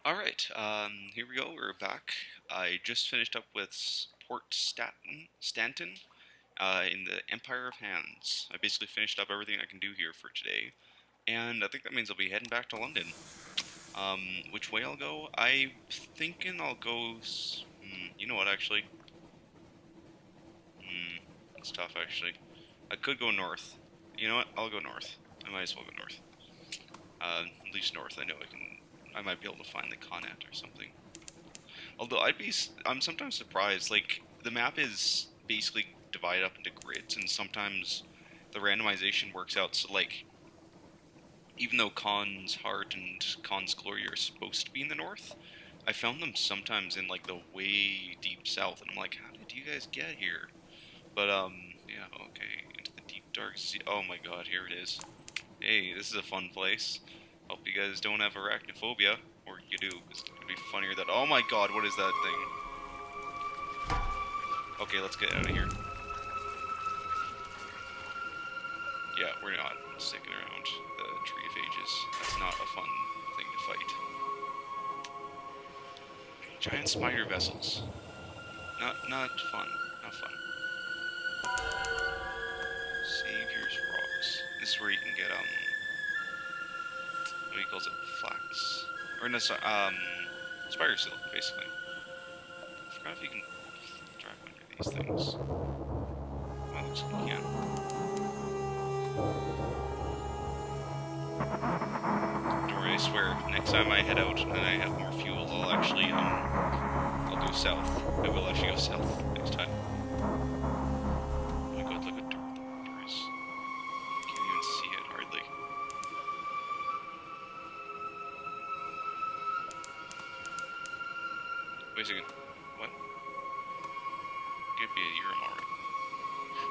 Alright, here we go, we're back. I just finished up with Stanton in the Empire of Hands. I basically finished up everything I can do here for today, and I think that means I'll be heading back to London. Which way I'll go? I'm thinking I'll go. You know what, actually? It's tough, actually. I could go north. You know what? I'll go north. I might as well go north. At least north. I know I can. I might be able to find the Connaught or something. Although I'm sometimes surprised. Like the map is basically divided up into grids, and sometimes the randomization works out. So like, even though Khan's Heart and Khan's Glory are supposed to be in the north, I found them sometimes in like the way deep south, and I'm like, how did you guys get here? But yeah, okay, into the deep dark sea. Oh my God, here it is. Hey, this is a fun place. Hope you guys don't have arachnophobia, or you do, because it's gonna be funnier that. Oh my God, what is that thing? Okay, let's get out of here. Yeah, we're not sticking around the Tree of Ages. That's not a fun thing to fight. Giant spider vessels. Not fun. Not fun. Savior's Rocks. This is where you can get what he calls it, flax, or no, sorry, spider silk, basically. I forgot if you can drive under these things. Well, looks like you can. Don't worry, I swear, next time I head out and I have more fuel, I'll actually, I'll go south. I will actually go south next time. Oh my God, look at doors. Can't even see it, hardly. Wait a second. What? Can't be a Irem already.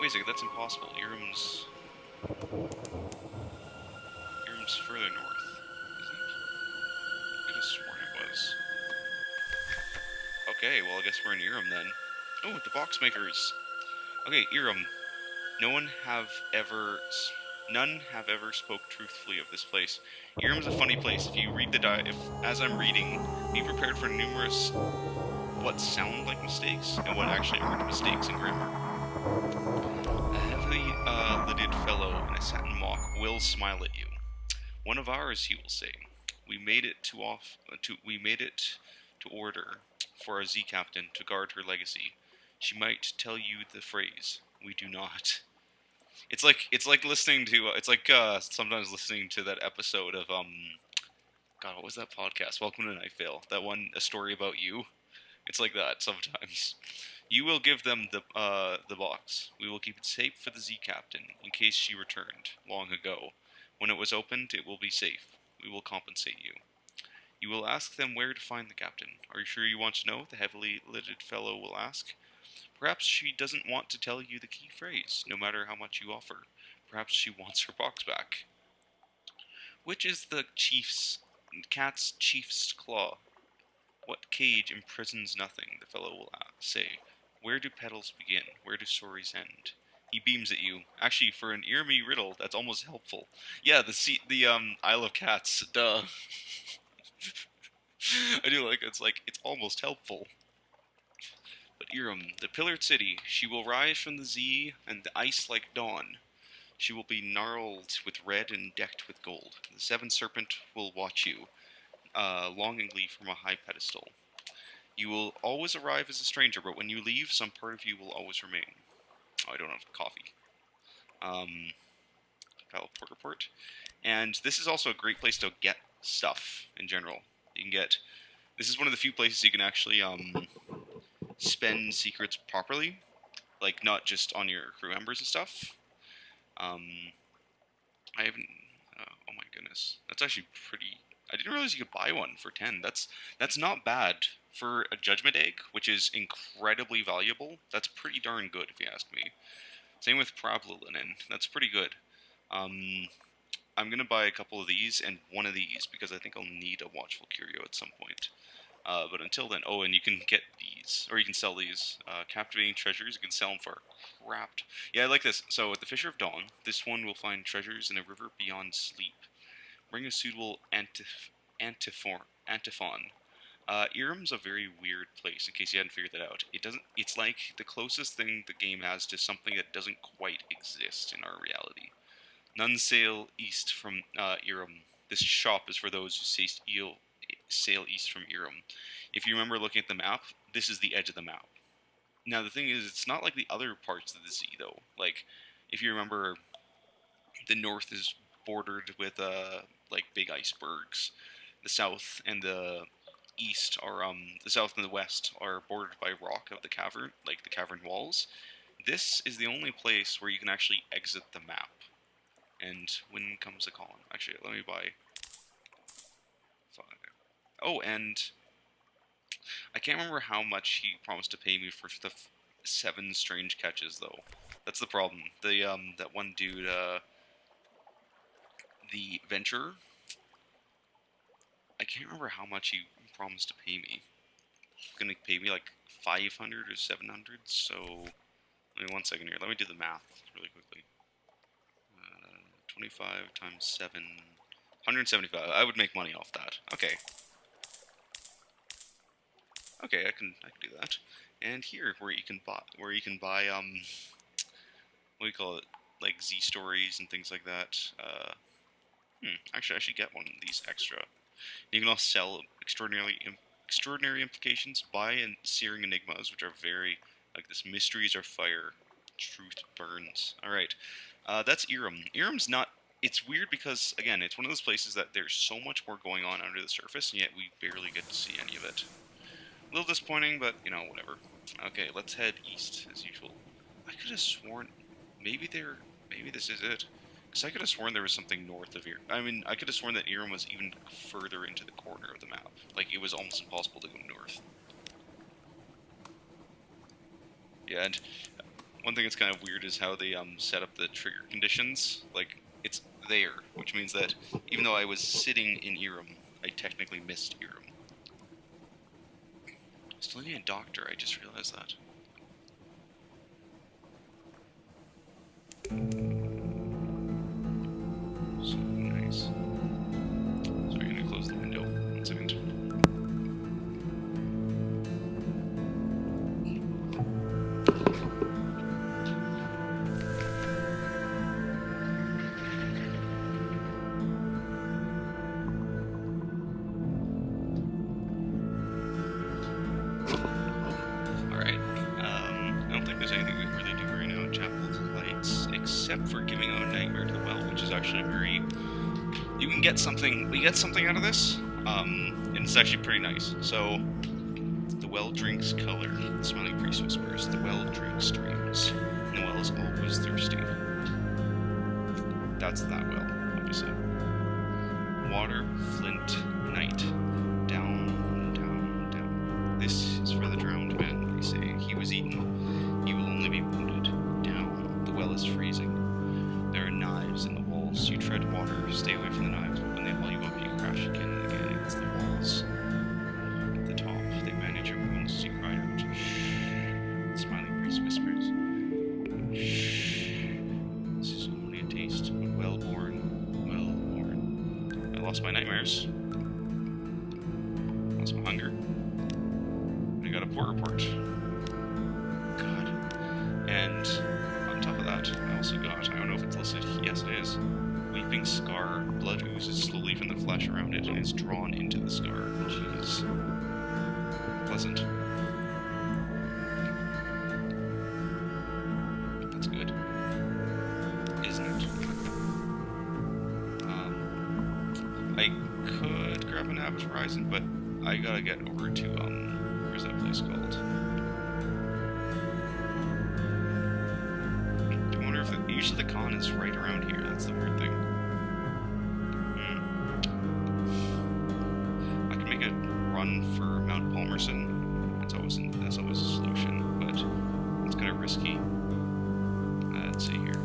Wait a second, that's impossible. Irem's further north, isn't it? I could have sworn it was. Okay, well I guess we're in Irem then. Oh, the box makers. Okay, Irem. No one have ever, none have ever spoke truthfully of this place. Irem's a funny place. If you read if as I'm reading, be prepared for numerous what sound like mistakes and what actually aren't mistakes in grammar. A heavily lidded fellow in a satin mock will smile at you. One of ours, he will say. We made it to order for our Z captain to guard her legacy. She might tell you the phrase. We do not. It's like listening to sometimes listening to that episode of God, what was that podcast? Welcome to Night Vale. That one, a story about you. It's like that sometimes. You will give them the box. We will keep it safe for the Z captain in case she returned long ago. When it was opened, it will be safe. We will compensate you. You will ask them where to find the captain. Are you sure you want to know? The heavily lidded fellow will ask. Perhaps she doesn't want to tell you the key phrase, no matter how much you offer. Perhaps she wants her box back. Which is the cat's chief's claw? What cage imprisons nothing? The fellow will say. Where do petals begin? Where do stories end? He beams at you. Actually, for an Iremi riddle, that's almost helpful. Yeah, the Isle of Cats. Duh. I do like it's almost helpful. But Irem, the pillared city, she will rise from the sea and the ice like dawn. She will be gnarled with red and decked with gold. The seven serpent will watch you, longingly from a high pedestal. You will always arrive as a stranger, but when you leave, some part of you will always remain. Oh, I don't have coffee. Port report. And this is also a great place to get stuff in general. You can get. This is one of the few places you can actually spend secrets properly, like not just on your crew members and stuff. I haven't. Oh my goodness, that's actually pretty. I didn't realize you could buy one for 10. That's not bad for a judgment egg, which is incredibly valuable. That's pretty darn good, if you ask me. Same with Pravlulinen. That's pretty good. Um, I'm gonna buy a couple of these and one of these because I think I'll need a Watchful Curio at some point. But until then, oh, and you can get these, or you can sell these. Captivating treasures, you can sell them for crapped. Yeah, I like this. So, at the Fisher of Dawn, this one will find treasures in a river beyond sleep. Bring a suitable Antiphon. Irem's a very weird place, in case you hadn't figured that out. It's like the closest thing the game has to something that doesn't quite exist in our reality. None sail east from Irem. This shop is for those who sail east from Irem. If you remember looking at the map, this is the edge of the map. Now, the thing is, it's not like the other parts of the sea, though. Like, if you remember, the north is bordered with, like, big icebergs. The south and the east are, the south and the west are bordered by rock of the cavern, like the cavern walls. This is the only place where you can actually exit the map. And when comes a column? Actually, let me buy 5. Oh, and I can't remember how much he promised to pay me for the 7 strange catches, though. That's the problem. The that one dude, the venturer. I can't remember how much he promised to pay me. He's gonna pay me like 500 or 700. So, let me 1 second here. Let me do the math really quickly. 25 times 7, 175. I would make money off that. Okay. Okay, I can do that. And here, where you can buy, what do you call it? Like Z stories and things like that. Actually, I should get one of these extra. You can also sell extraordinary implications, buy and searing enigmas, which are very like this. Mysteries are fire, truth burns. All right. That's Irem. Irem's not... It's weird because, again, it's one of those places that there's so much more going on under the surface, and yet we barely get to see any of it. A little disappointing, but, you know, whatever. Okay, let's head east, as usual. I could have sworn... Maybe this is it. Because I could have sworn there was something north of Irem. I mean, I could have sworn that Irem was even further into the corner of the map. Like, it was almost impossible to go north. Yeah, and... one thing that's kind of weird is how they set up the trigger conditions. Like, it's there, which means that even though I was sitting in Irem, I technically missed Irem. Still need a doctor, I just realized that. So nice. Sorry, I'm gonna close the window. 1 second. Except for giving out a nightmare to the well, which is actually very... You can get something... We get something out of this, and it's actually pretty nice. So, the well drinks color, the smiling priest whispers. The well drinks streams, and the well is always thirsty. That's that well, obviously. Water, flint, night. Down, down, down. This is for the drowned man, they say. He was eaten. He will only be wounded. Down. The well is freezing. There are knives in the walls. You tread water. Stay away from the knives. When they haul you up, you crash again and again against the walls. At the top, they manage your wounds as you cry out. Shh. The smiling priest whispers. Shh. This is only a taste, but well born. Well born. I lost my nightmares. Lost my hunger. I got a poor report. God. And on top of that, I also got, I don't know if it's listed, yes it is, weeping scar. Blood oozes slowly from the flesh around it and is drawn into the scar. Jeez. Pleasant. That's good. Isn't it? I could grab an Abbott Horizon, but I gotta get over to, where's that place called? Usually the con is right around here. That's the weird thing. I can make a run for Mount Palmerston. That's always a solution, but it's kind of risky. Let's see here.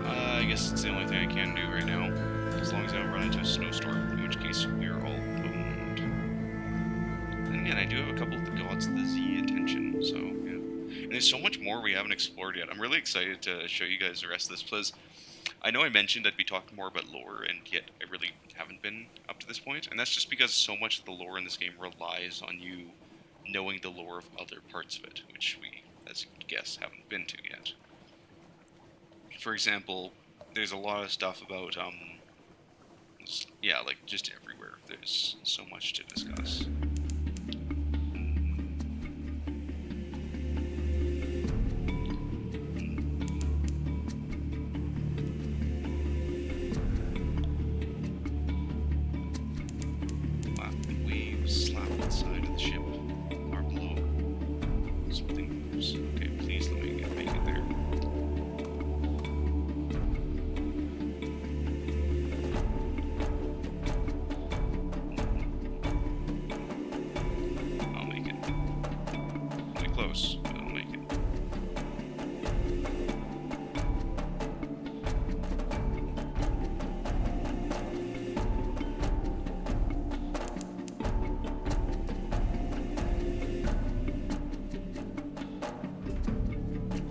I guess it's the only thing I can do right now, as long as I don't run into a snowstorm, in which case we are all owned. And again, I do have a couple of the gods of the Z attention, so yeah. And there's so much more we haven't explored yet. I'm really excited to show you guys the rest of this, because I know I mentioned I'd be talking more about lore, and yet I really haven't been up to this point, and that's just because so much of the lore in this game relies on you knowing the lore of other parts of it, which we, as you can guess, haven't been to yet. For example, there's a lot of stuff about, yeah, like, just everywhere. There's so much to discuss. Waves slap the side of the ship. Or below. Something moves. Okay, please let me make it there. I'll make it. Pretty close, but I'll make it.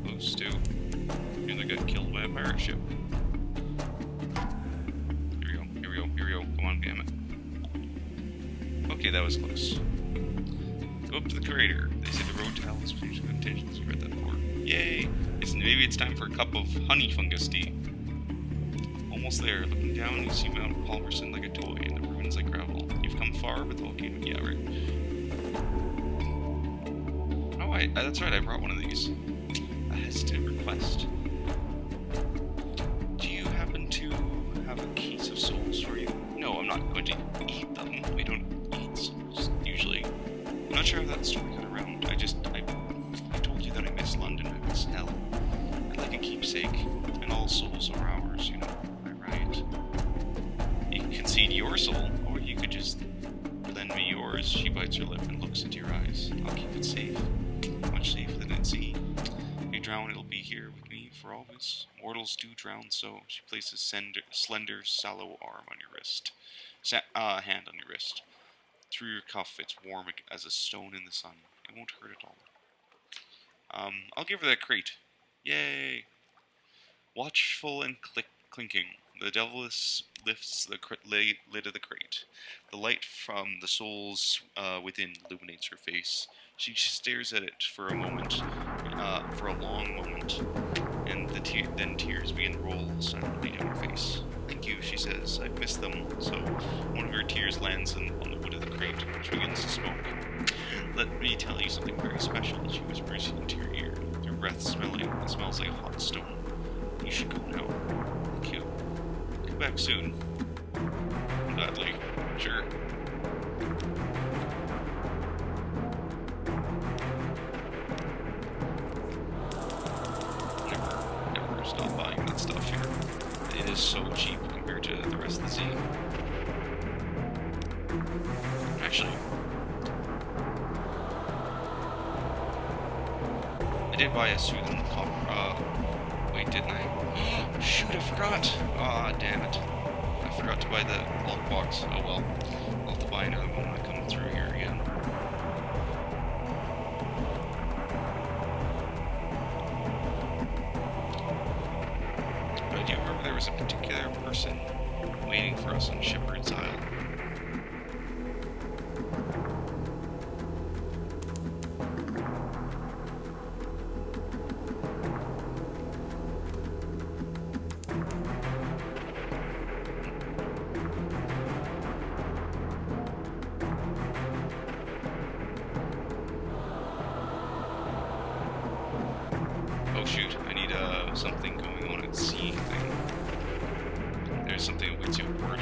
Close to. Nearly got killed by a pirate ship. Here we go, here we go, here we go. Come on, damn it. Okay, that was close. Go up to the crater. They say the road to hell is potentially intentions. You read that before. Yay! Maybe it's time for a cup of honey fungus tea. Almost there. Looking down, you see Mount Palmerston like a toy, and the ruins like gravel. You've come far, but the volcano. Yeah, right. Oh, that's right. I brought one of these. A hesitant request. Do you happen to have a case of souls for you? No, I'm not going to eat them. We don't eat souls usually. I'm not sure how that story got around. I told you that I miss London, I miss hell. I'd like a keepsake, and all souls are ours, you know. Am I right? You can concede your soul, or you could just lend me yours. She bites her lip and looks into your eyes. I'll keep it safe, much safer than at sea. If you drown, it'll be here with me for always. Mortals do drown, so she places slender, sallow arm on your wrist, hand on your wrist. Through your cuff, it's warm as a stone in the sun. It won't hurt at all. I'll give her that crate. Yay! Watchful and clinking, the devil lifts the lid of the crate. The light from the souls within illuminates her face. She stares at it for a moment, for a long moment, and then tears begin to roll silently down her face. Thank you, she says. I've missed them. So one of her tears lands on the wood of the crate, which begins to smoke. Let me tell you something very special, she whispers into your ear, her breath smelling. It smells like a hot stone. You should go now. Thank you. Come back soon. Gladly. Sure. Never stop buying that stuff here. It is so cheap compared to the rest of the sea. Actually, I did buy a soothing copper. Wait, didn't I? Shoot, I forgot. Ah, damn it. I forgot to buy the bulk box. Oh well. I'll have to buy another one when I come through here again. But I do remember there was a particular person waiting for us on Shepherd's Isle. Oh shoot, I need something going on at sea thing. There's something that waits you aboard.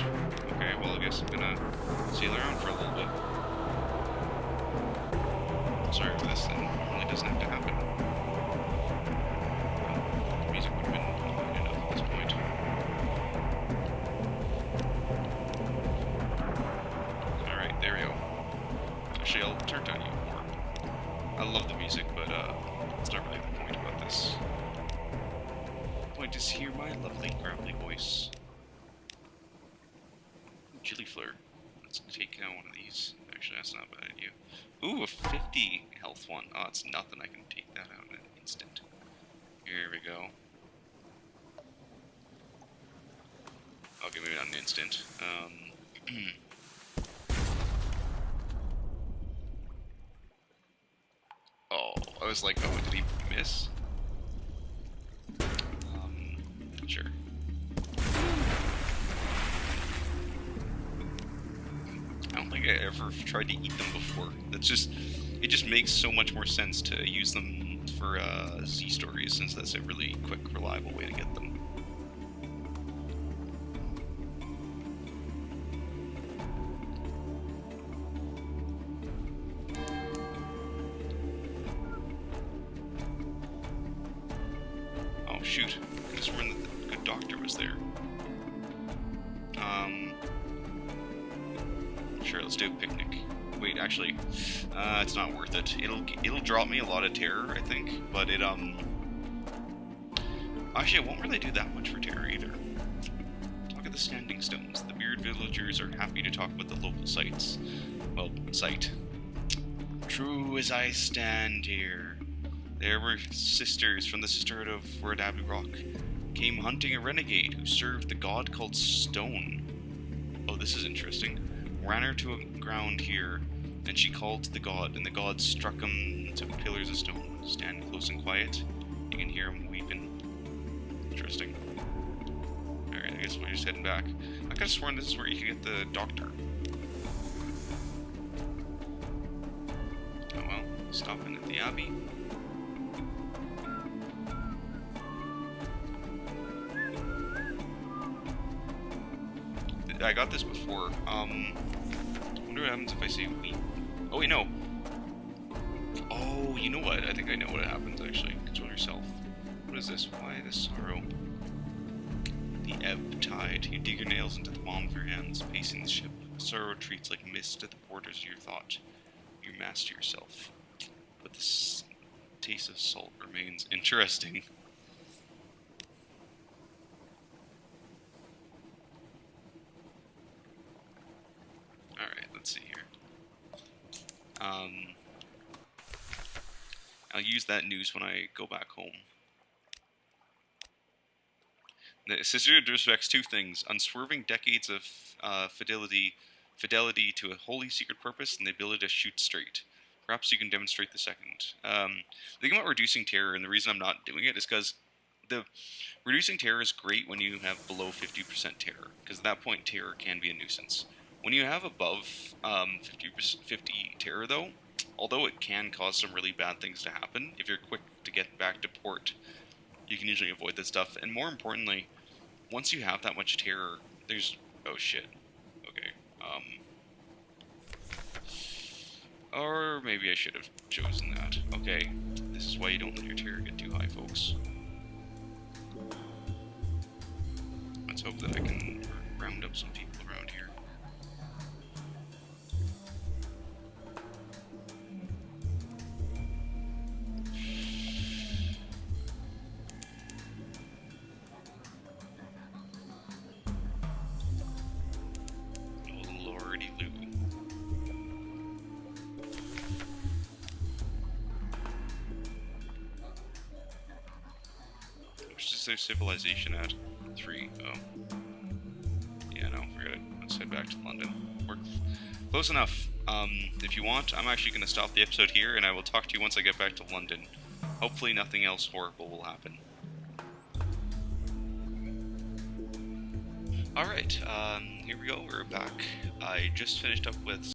Okay, well I guess I'm gonna sail around for a little bit. Sorry for this, then. It really doesn't have to happen. The music would have been loud enough at this point. Alright, there we go. Actually, I'll turn down even more. I love the music, but it's not really the point about this. The point is hear my lovely, gravelly voice. Chili Fleur. Let's take down one of these. Actually, that's not a bad idea. Ooh, a 50 health one. Oh, it's nothing. I can take that out in an instant. Here we go. Okay, maybe not an instant. Oh, I was like, oh, did he miss? Sure. I don't think I ever tried to eat them before. It just makes so much more sense to use them for Z stories, since that's a really quick, reliable way to get them. Oh shoot! I could have sworn that the good doctor was there. Sure, let's do a picnic. Wait, actually, it's not worth it. It'll drop me a lot of terror, I think, but actually, it won't really do that much for terror either. Talk of the standing stones. The weird villagers are happy to talk about the local sites. Well, site. True as I stand here. There were sisters from the Sisterhood of Word Abbey Rock. Came hunting a renegade who served the god called Stone. Oh, this is interesting. Ran her to a ground here, then she called to the god, and the god struck him to pillars of stone. Stand close and quiet. You can hear him weeping. Interesting. Alright, I guess we're just heading back. I could have sworn this is where you can get the doctor. Oh well, stopping at the abbey. I got this before. I wonder what happens if I say weep. Oh wait, no. Oh, you know what? I think I know what happens actually. Control yourself. What is this? Why this sorrow? The ebb tide. You dig your nails into the palm of your hands, pacing the ship. Sorrow retreats like mist at the borders of your thought. You master yourself. But the taste of salt remains interesting. Let's see here. I'll use that news when I go back home. The Sisterhood respects two things: unswerving decades of fidelity to a wholly secret purpose, and the ability to shoot straight. Perhaps you can demonstrate the second. The thing about reducing terror, and the reason I'm not doing it, is because the reducing terror is great when you have below 50% terror, because at that point terror can be a nuisance. When you have above 50 terror, though, although it can cause some really bad things to happen, if you're quick to get back to port, you can usually avoid this stuff. And more importantly, once you have that much terror, there's... oh shit. Okay. Or maybe I should have chosen that. Okay. This is why you don't let your terror get too high, folks. Let's hope that I can round up some people around here. Their civilization at 3. Oh. Yeah, no, forget it. Let's head back to London. We're close enough. If you want, I'm actually going to stop the episode here, and I will talk to you once I get back to London. Hopefully nothing else horrible will happen. Alright, here we go, we're back. I just finished up with